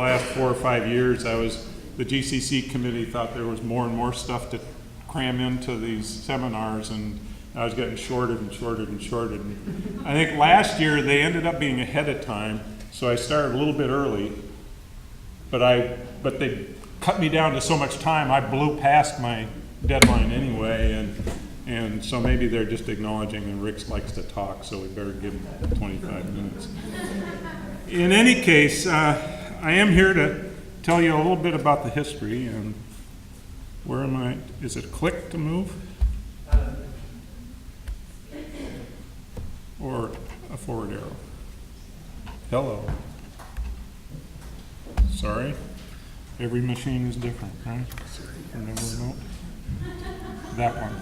last 4 or 5 years, the GCC committee thought there was more and more stuff to cram into these seminars, and I was getting shorted and shorted and shorted. And I think last year they ended up being ahead of time, so I started a little bit early, but they cut me down to so much time, I blew past my deadline anyway, and so maybe they're just acknowledging that Rick likes to talk, so we better give him 25 minutes. In any case, I am here to tell you a little bit about the history, and where am I? Is it click to move? Or a forward arrow? Hello. Sorry. Every machine is different, right? Remember remote? That one.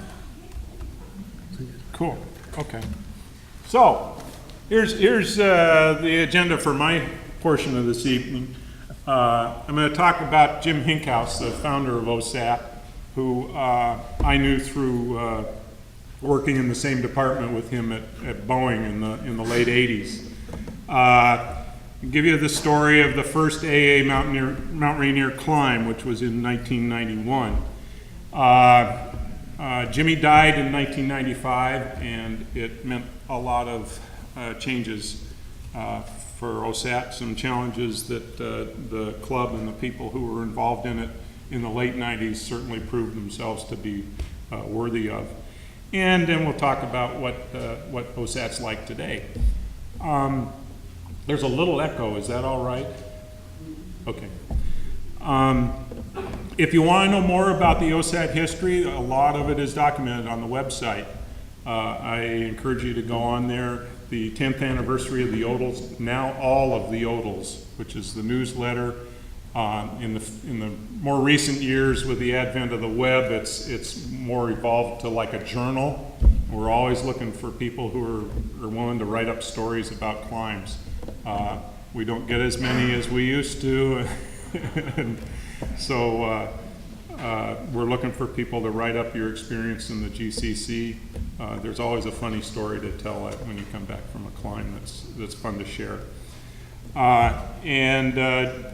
Cool. Okay. So here's the agenda for my portion of this evening. I'm going to talk about Jim Hinkhouse, the founder of OSAT, who I knew through working in the same department with him at Boeing in the late 80s. Give you the story of the first AA Mount Rainier climb, which was in 1991. Jimmy died in 1995, and it meant a lot of changes for OSAT, some challenges that the club and the people who were involved in it in the late 90s certainly proved themselves to be worthy of. And then we'll talk about what OSAT's like today. There's a little echo, is that all right? Okay. If you want to know more about the OSAT history, a lot of it is documented on the website. I encourage you to go on there. The 10th anniversary of the Yodels, now all of the Yodels, which is the newsletter. In the more recent years with the advent of the web, it's more evolved to like a journal. We're always looking for people who are willing to write up stories about climbs. We don't get as many as we used to, and so we're looking for people to write up your experience in the GCC. There's always a funny story to tell when you come back from a climb that's fun to share.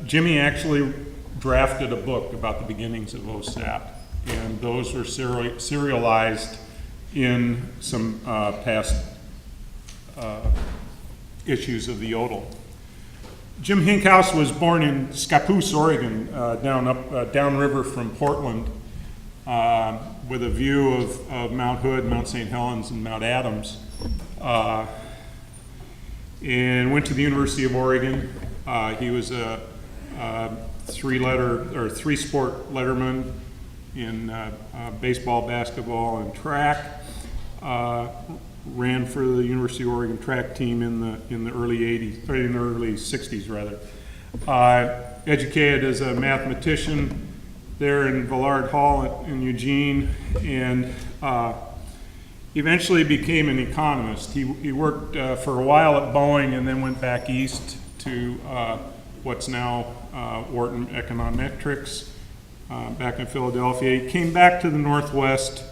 Jimmy actually drafted a book about the beginnings of OSAT, and those were serialized in some past issues of the Yodel. Jim Hinkhouse was born in Scappoose, Oregon, downriver from Portland, with a view of Mount Hood, Mount St. Helens, and Mount Adams. And went to the University of Oregon. He was a three-sport letterman in baseball, basketball, and track. Ran for the University of Oregon track team in the early 80s, or in the early 60s rather. Educated as a mathematician there in Villard Hall in Eugene, and eventually became an economist. He worked for a while at Boeing and then went back east to what's now Wharton Econometrics back in Philadelphia. He came back to the Northwest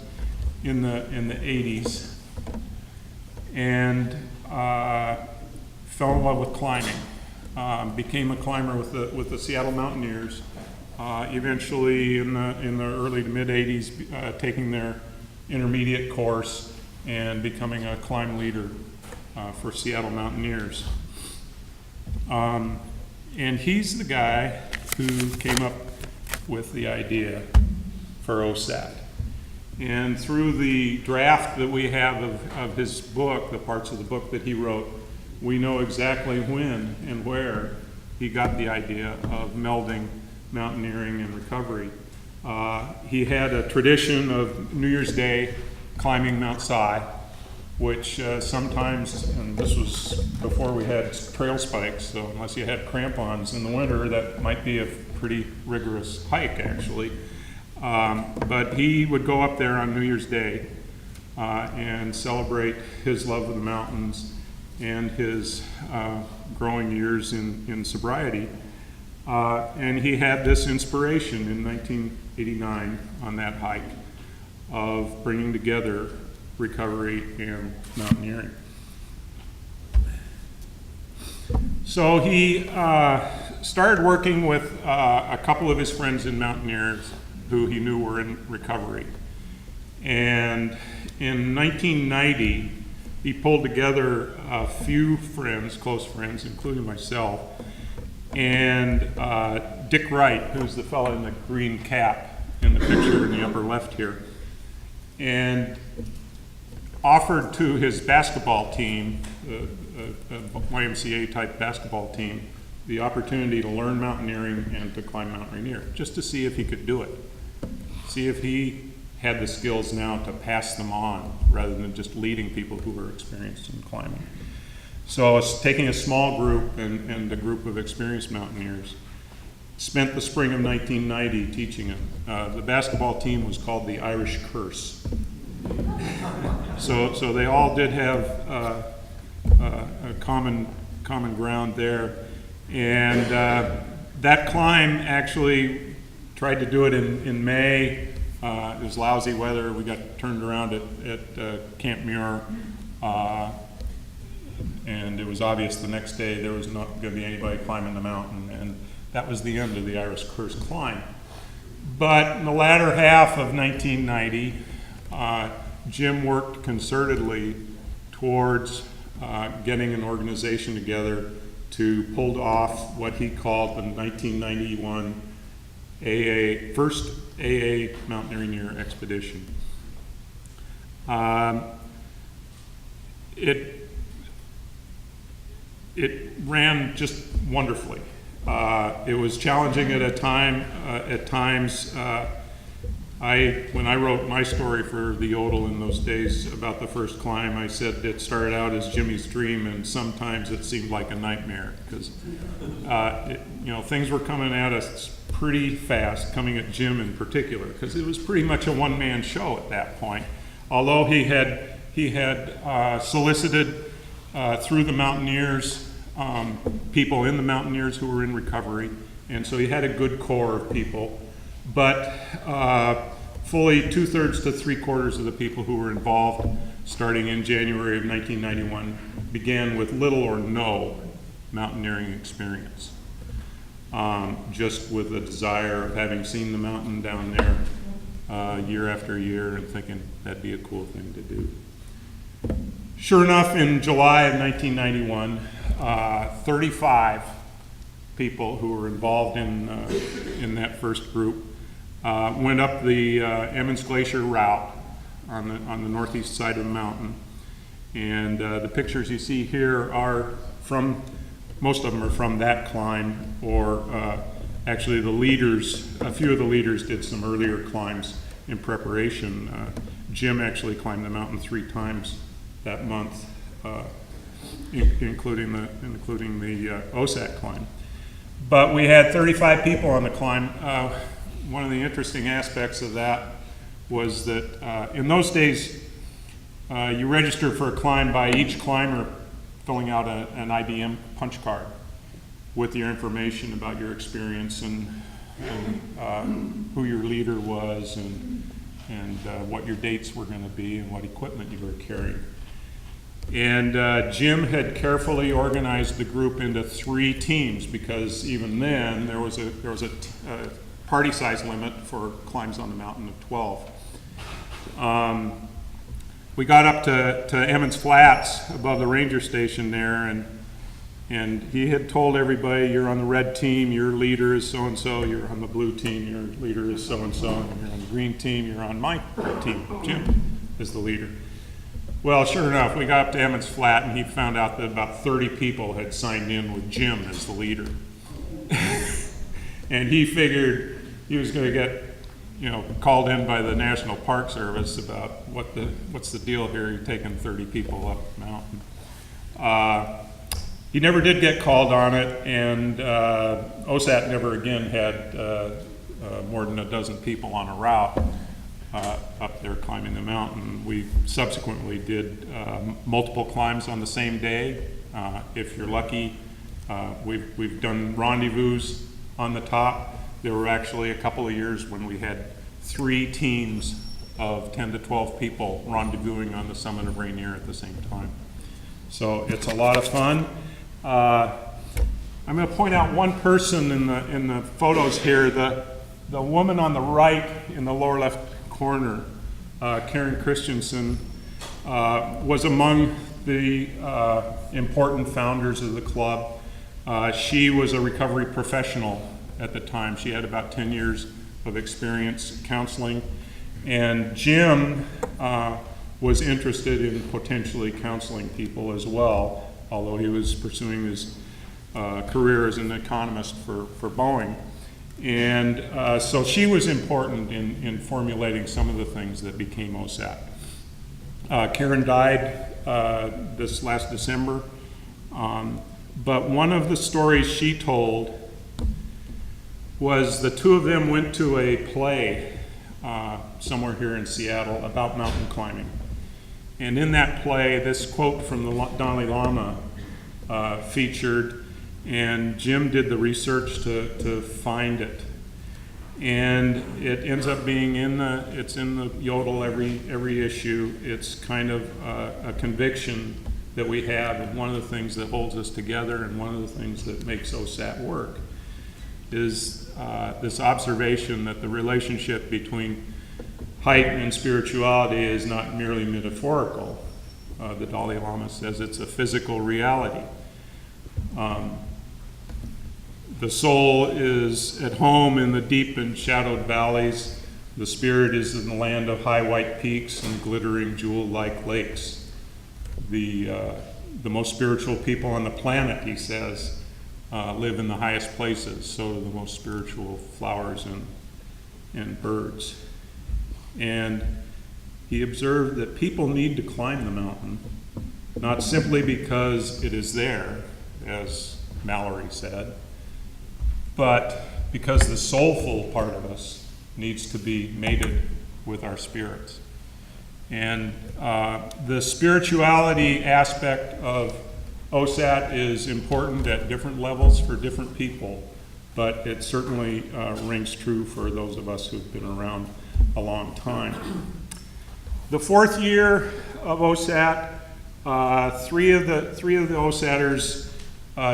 in the 80s and fell in love with climbing. Became a climber with the Seattle Mountaineers. Eventually in the early to mid 80s taking their intermediate course and becoming a climb leader for Seattle Mountaineers. And he's the guy who came up with the idea for OSAT. And through the draft that we have of his book, the parts of the book that he wrote, we know exactly when and where he got the idea of melding mountaineering and recovery. He had a tradition of New Year's Day climbing Mount Si, which sometimes, and this was before we had trail spikes, so unless you had crampons in the winter, that might be a pretty rigorous hike actually. But he would go up there on New Year's Day and celebrate his love of the mountains and his growing years in sobriety. And he had this inspiration in 1989 on that hike of bringing together recovery and mountaineering. So he started working with a couple of his friends in mountaineers who he knew were in recovery. And in 1990, he pulled together a few friends, close friends, including myself, and Dick Wright, who's the fellow in the green cap in the picture in the upper left here, and offered to his basketball team, a YMCA type basketball team, the opportunity to learn mountaineering and to climb Mount Rainier, just to see if he could do it. See if he had the skills now to pass them on rather than just leading people who were experienced in climbing. So taking a small group and a group of experienced mountaineers, spent the spring of 1990 teaching them. The basketball team was called the Irish Curse. So they all did have a common ground there. And that climb, actually tried to do it in May. It was lousy weather. We got turned around at Camp Muir. And it was obvious the next day there was not going to be anybody climbing the mountain. And that was the end of the Irish Curse climb. But in the latter half of 1990, Jim worked concertedly towards getting an organization together to pull off what he called the 1991 first AA Mount Rainier Expedition. It ran just wonderfully. It was challenging at times. When I wrote my story for the Yodel in those days about the first climb, I said it started out as Jimmy's dream, and sometimes it seemed like a nightmare because things were coming at us pretty fast, coming at Jim in particular, because it was pretty much a one-man show at that point. Although he had solicited through the Mountaineers, people in the Mountaineers who were in recovery, and so he had a good core of people. But fully 2/3 to 3/4 of the people who were involved starting in January of 1991 began with little or no mountaineering experience, just with the desire of having seen the mountain down there year after year and thinking that'd be a cool thing to do. Sure enough, in July of 1991, 35 people who were involved in that first group went up the Emmons Glacier route on the northeast side of the mountain. And the pictures you see here are from, most of them are from that climb, or actually the leaders, a few of the leaders did some earlier climbs in preparation. Jim actually climbed the mountain 3 times that month, including the OSAT climb. But we had 35 people on the climb. One of the interesting aspects of that was that in those days, you registered for a climb by each climber filling out an IBM punch card with your information about your experience and who your leader was and what your dates were going to be and what equipment you were carrying. And Jim had carefully organized the group into 3 teams because even then there was a party size limit for climbs on the mountain of 12. We got up to Emmons Flats above the ranger station there, and he had told everybody, you're on the red team, your leader is so-and-so, you're on the blue team, your leader is so-and-so, and you're on the green team, you're on my team. Jim is the leader. Well, sure enough, we got up to Emmons Flat, and he found out that about 30 people had signed in with Jim as the leader. And he figured he was going to get, called in by the National Park Service about what's the deal here, you're taking 30 people up the mountain. He never did get called on it, and OSAT never again had more than a dozen people on a route up there climbing the mountain. We subsequently did multiple climbs on the same day. If you're lucky, we've done rendezvous on the top. There were actually a couple of years when we had 3 teams of 10 to 12 people rendezvousing on the summit of Rainier at the same time. So it's a lot of fun. I'm going to point out one person in the photos here. The woman on the right in the lower left corner, Karen Christensen, was among the important founders of the club. She was a recovery professional at the time. She had about 10 years of experience counseling. And Jim was interested in potentially counseling people as well, although he was pursuing his career as an economist for Boeing. And so she was important in formulating some of the things that became OSAT. Karen died this last December, but one of the stories she told was the two of them went to a play somewhere here in Seattle about mountain climbing. And in that play, this quote from the Dalai Lama featured, and Jim did the research to find it. And it ends up being it's in the Yodel every issue. It's kind of a conviction that we have, and one of the things that holds us together and one of the things that makes OSAT work is this observation that the relationship between height and spirituality is not merely metaphorical. The Dalai Lama says it's a physical reality. The soul is at home in the deep and shadowed valleys. The spirit is in the land of high white peaks and glittering jewel-like lakes. The most spiritual people on the planet, he says, live in the highest places. So do the most spiritual flowers and birds. And he observed that people need to climb the mountain, not simply because it is there, as Mallory said, but because the soulful part of us needs to be mated with our spirits. And the spirituality aspect of OSAT is important at different levels for different people, but it certainly rings true for those of us who've been around a long time. The fourth year of OSAT, three of the OSATers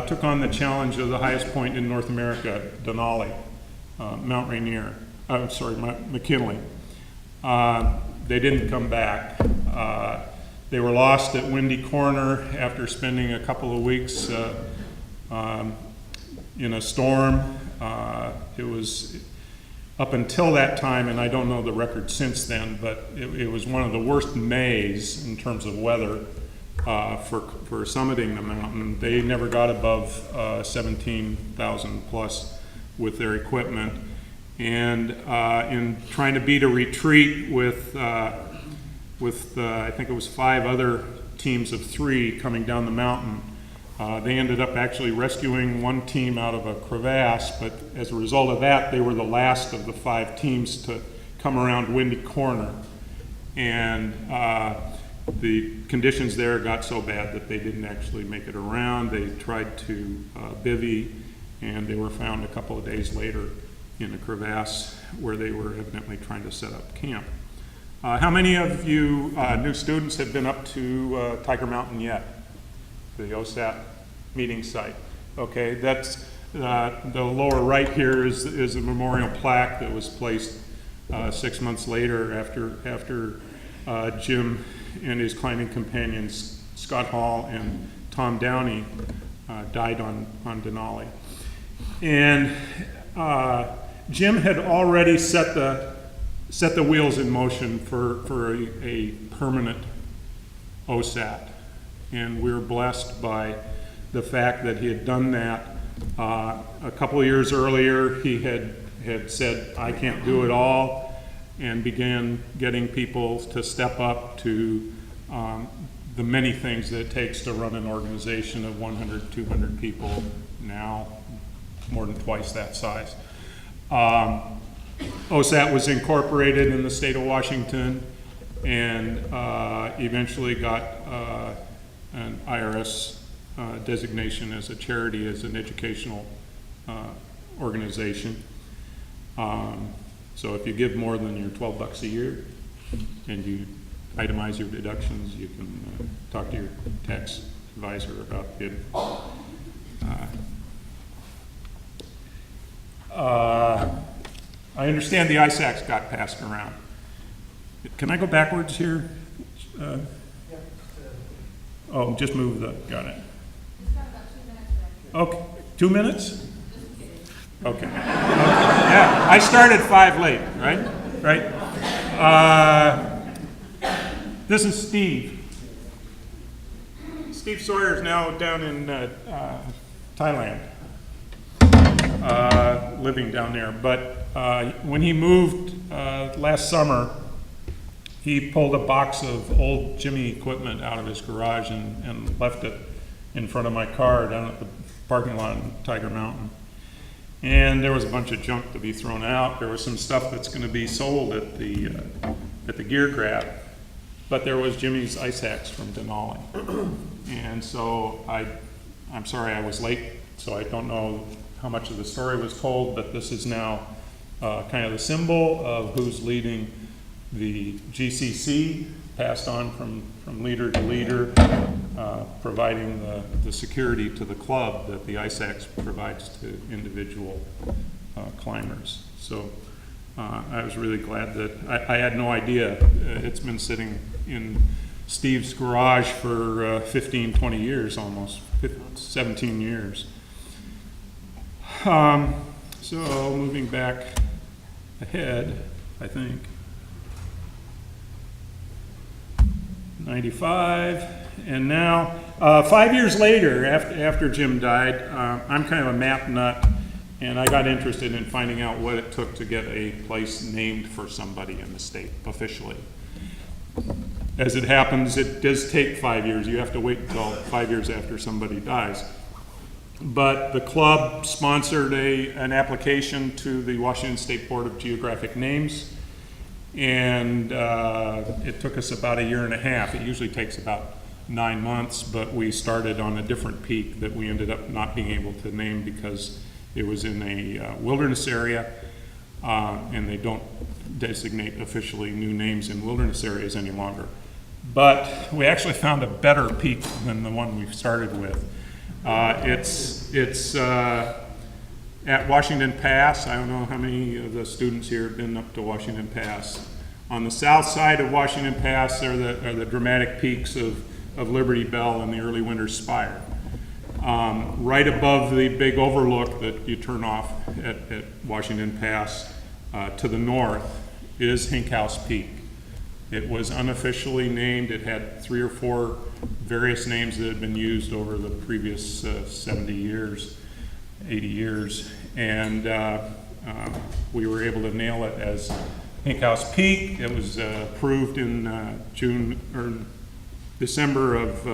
took on the challenge of the highest point in North America, Denali, Mount Rainier. McKinley. They didn't come back. They were lost at Windy Corner after spending a couple of weeks in a storm. It was up until that time, and I don't know the record since then, but it was one of the worst Mays in terms of weather for summiting the mountain. They never got above 17,000 plus with their equipment. And in trying to beat a retreat with I think it was 5 other teams of 3 coming down the mountain, they ended up actually rescuing one team out of a crevasse, but as a result of that, they were the last of the 5 teams to come around Windy Corner. And the conditions there got so bad that they didn't actually make it around. They tried to bivvy, and they were found a couple of days later in a crevasse where they were evidently trying to set up camp. How many of you new students have been up to Tiger Mountain yet? The OSAT meeting site. Okay, that's the lower right here is a memorial plaque that was placed 6 months later after Jim and his climbing companions Scott Hall and Tom Downey died on Denali. And Jim had already set the wheels in motion for a permanent OSAT. And we were blessed by the fact that he had done that. A couple of years earlier, he had said, I can't do it all, and began getting people to step up to the many things that it takes to run an organization of 100, 200 people, now more than twice that size. OSAT was incorporated in the state of Washington and eventually got an IRS designation as a charity, as an educational organization. So if you give more than your $12 a year and you itemize your deductions, you can talk to your tax advisor about it. I understand the ice axe got passed around. Can I go backwards here? Oh, just move the, got it. Okay, 2 minutes? Okay. Yeah, I started 5 late, right? Right? This is Steve. Steve Sawyer is now down in Thailand, living down there. But when he moved last summer, he pulled a box of old Jimmy equipment out of his garage and left it in front of my car down at the parking lot in Tiger Mountain. And there was a bunch of junk to be thrown out. There was some stuff that's going to be sold at the Gear Grab, but there was Jimmy's ice axe from Denali. And so I'm sorry I was late, so I don't know how much of the story was told, but this is now kind of the symbol of who's leading the GCC, passed on from leader to leader, providing the security to the club that the ice axe provides to individual climbers. So I was really glad that, I had no idea. It's been sitting in Steve's garage for 15, 20 years almost, 17 years. So moving back ahead, I think. 95, and now 5 years later, after Jim died, I'm kind of a map nut, and I got interested in finding out what it took to get a place named for somebody in the state officially. As it happens, it does take 5 years. You have to wait until 5 years after somebody dies. But the club sponsored an application to the Washington State Board of Geographic Names, and it took us about 1.5 years. It usually takes about 9 months, but we started on a different peak that we ended up not being able to name because it was in a wilderness area, and they don't designate officially new names in wilderness areas any longer. But we actually found a better peak than the one we started with. It's at Washington Pass. I don't know how many of the students here have been up to Washington Pass. On the south side of Washington Pass are the dramatic peaks of Liberty Bell and the Early Winter Spire. Right above the big overlook that you turn off at Washington Pass to the north is Hinkhouse Peak. It was unofficially named. It had 3 or 4 various names that had been used over the previous 70 years, 80 years, and we were able to nail it as Hinkhouse Peak. It was approved in December of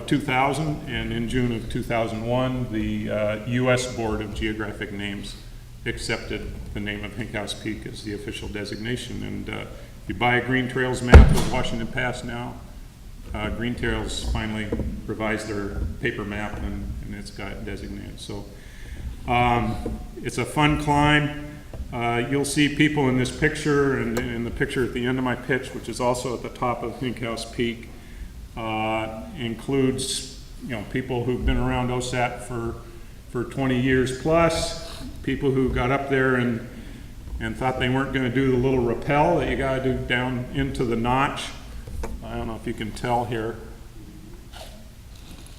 2000, and in June of 2001, the U.S. Board of Geographic Names accepted the name of Hinkhouse Peak as the official designation. And if you buy a Green Trails map of Washington Pass now, Green Trails finally revised their paper map, and it's got it designated. So it's a fun climb. You'll see people in this picture, and in the picture at the end of my pitch, which is also at the top of Hinkhouse Peak, includes people who've been around OSAT for 20 years plus, people who got up there and thought they weren't going to do the little rappel that you got to do down into the notch. I don't know if you can tell here.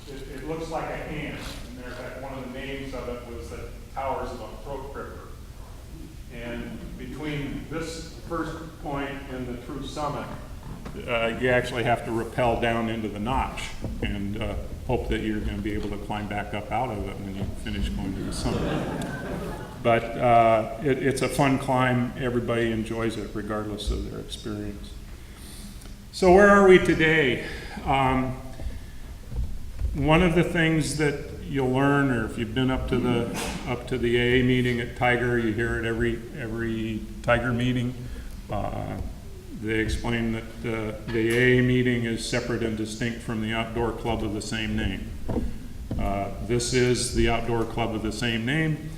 It looks like a hand, and there's one of the names of it was the Towers of a Throat Gripper. And between this first point and the true summit, you actually have to rappel down into the notch and hope that you're going to be able to climb back up out of it when you finish going to the summit. But it's a fun climb. Everybody enjoys it regardless of their experience. So where are we today? One of the things that you'll learn, or if you've been up to the AA meeting at Tiger, you hear it every Tiger meeting. They explain that the AA meeting is separate and distinct from the outdoor club of the same name. This is the outdoor club of the same name.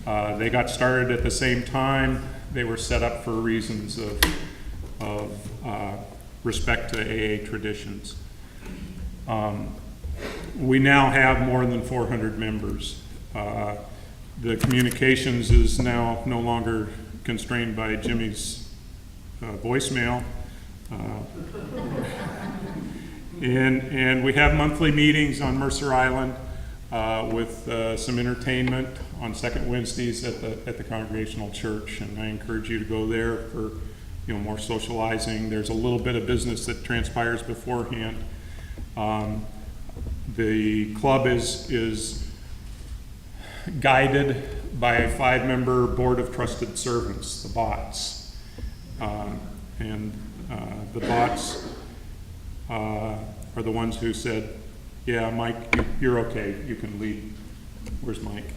They got started at the same time. They were set up for reasons of respect to AA traditions. we now have more than 400 members. The communications is now no longer constrained by Jimmy's voicemail. And we have monthly meetings on Mercer Island with some entertainment on second Wednesdays at the Congregational Church, and I encourage you to go there for more socializing. There's a little bit of business that transpires beforehand. The club is guided by a 5-member board of trusted servants, the bots, and the bots are the ones who said, "Yeah, Mike, you're okay. You can lead." Where's Mike?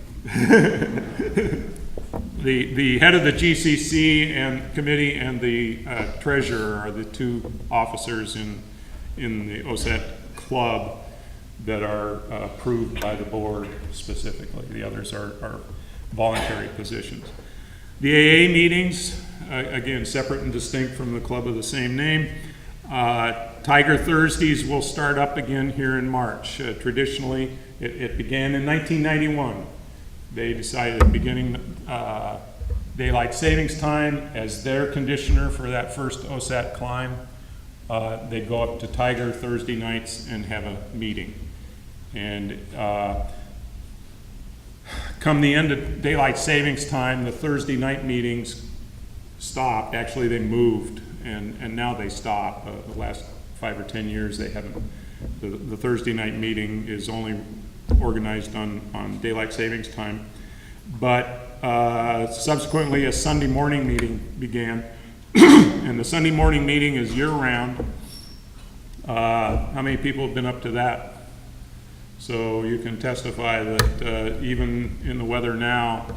The head of the GCC and committee and the treasurer are the 2 officers in the OSAT club that are approved by the board specifically. The others are voluntary positions. The AA meetings, again, separate and distinct from the club of the same name. Tiger Thursdays will start up again here in March. Traditionally, it began in 1991. They decided beginning daylight savings time as their conditioner for that first OSAT climb. They'd go up to Tiger Thursday nights and have a meeting. And come the end of daylight savings time, the Thursday night meetings stopped. Actually, they moved, and now they stop. The last 5 or 10 years, they haven't. The Thursday night meeting is only organized on daylight savings time. But subsequently, a Sunday morning meeting began, and the Sunday morning meeting is year-round. How many people have been up to that? So you can testify that even in the weather now,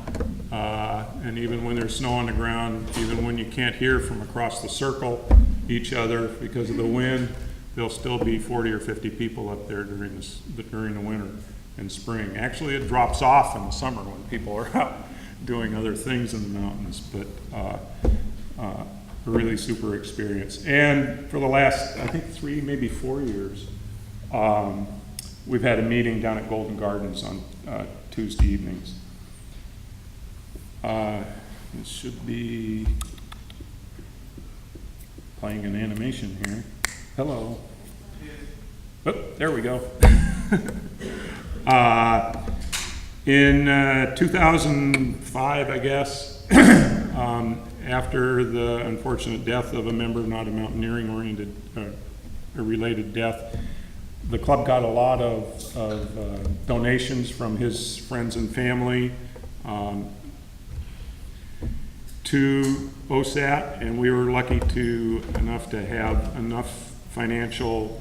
and even when there's snow on the ground, even when you can't hear from across the circle each other because of the wind, there'll still be 40 or 50 people up there during the winter and spring. Actually, it drops off in the summer when people are out doing other things in the mountains, but a really super experience. And for the last, I think 3, maybe 4 years, we've had a meeting down at Golden Gardens on Tuesday evenings. It should be playing an animation here. Hello. Oh, there we go. In 2005, I guess, after the unfortunate death of a member, not a mountaineering-oriented, a related death, the club got a lot of donations from his friends and family to OSAT, and we were lucky enough to have enough financial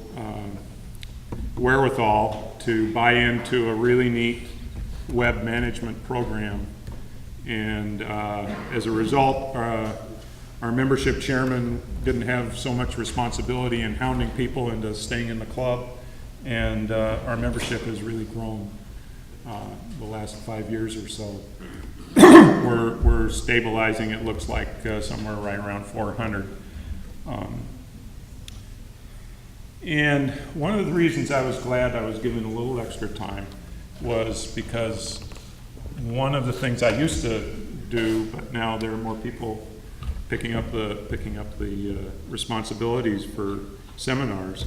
wherewithal to buy into a really neat web management program. And as a result, our membership chairman didn't have so much responsibility in hounding people into staying in the club, and our membership has really grown the last 5 years or so. We're stabilizing, it looks like, somewhere right around 400. And one of the reasons I was glad I was given a little extra time was because one of the things I used to do, but now there are more people picking up the responsibilities for seminars,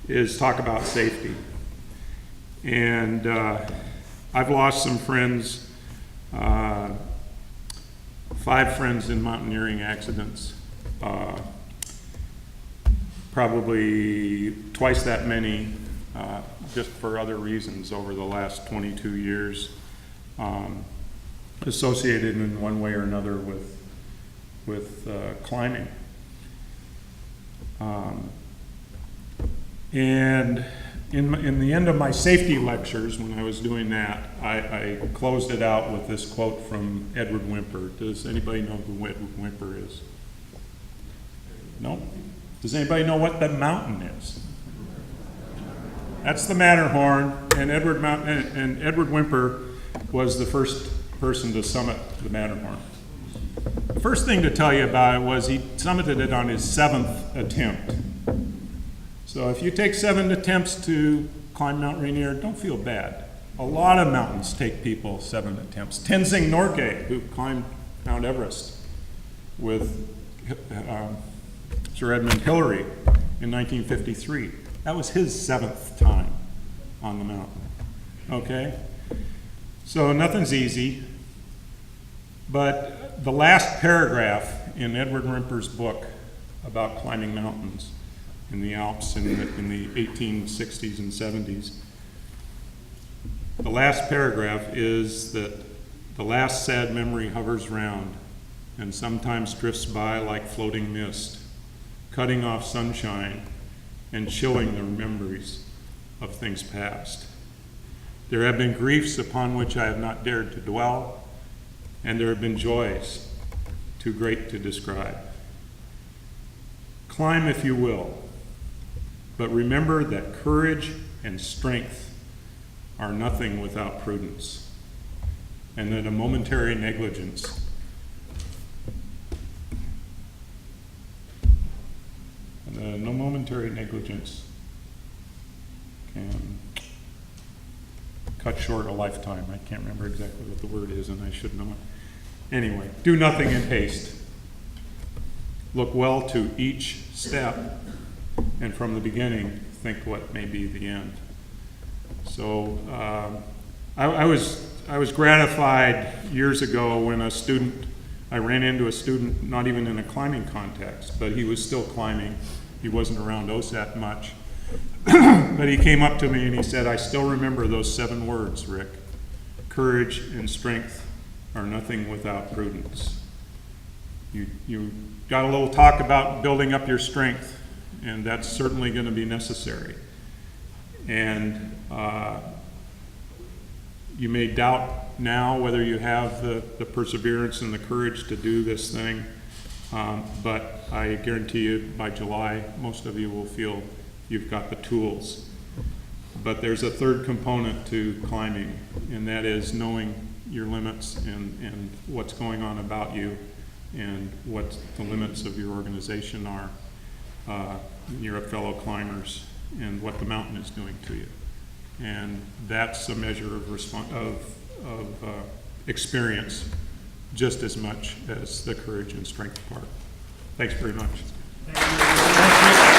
is talk about safety. And I've lost some friends, 5 friends in mountaineering accidents, probably twice that many just for other reasons over the last 22 years, associated in one way or another with climbing. And in the end of my safety lectures, when I was doing that, I closed it out with this quote from Edward Whymper. Does anybody know who Edward Whymper is? No? Does anybody know what the mountain is? That's the Matterhorn, and Edward Whymper was the first person to summit the Matterhorn. The first thing to tell you about it was he summited it on his 7th attempt. So if you take 7 attempts to climb Mount Rainier, don't feel bad. A lot of mountains take people 7 attempts. Tenzing Norgay, who climbed Mount Everest with Sir Edmund Hillary in 1953. That was his 7th time on the mountain, okay? So nothing's easy, but the last paragraph in Edward Rimper's book about climbing mountains in the Alps in the 1860s and 70s, the last paragraph is that the last sad memory hovers round and sometimes drifts by like floating mist, cutting off sunshine and chilling the memories of things past. There have been griefs upon which I have not dared to dwell, and there have been joys too great to describe. Climb if you will, but remember that courage and strength are nothing without prudence, and that a momentary negligence no momentary negligence can cut short a lifetime. I can't remember exactly what the word is, and I should know it. Anyway, do nothing in haste. Look well to each step, and from the beginning, think what may be the end. So I was gratified years ago when I ran into a student, not even in a climbing context, but he was still climbing. He wasn't around OSAT much. But he came up to me and he said, I still remember those 7 words, Rik. Courage and strength are nothing without prudence. You got a little talk about building up your strength, and that's certainly going to be necessary. And you may doubt now whether you have the perseverance and the courage to do this thing, but I guarantee you by July, most of you will feel you've got the tools. But there's a third component to climbing, and that is knowing your limits and what's going on about you and what the limits of your organization are, your fellow climbers, and what the mountain is doing to you. And that's a measure of experience just as much as the courage and strength part. Thanks very much. Thank you.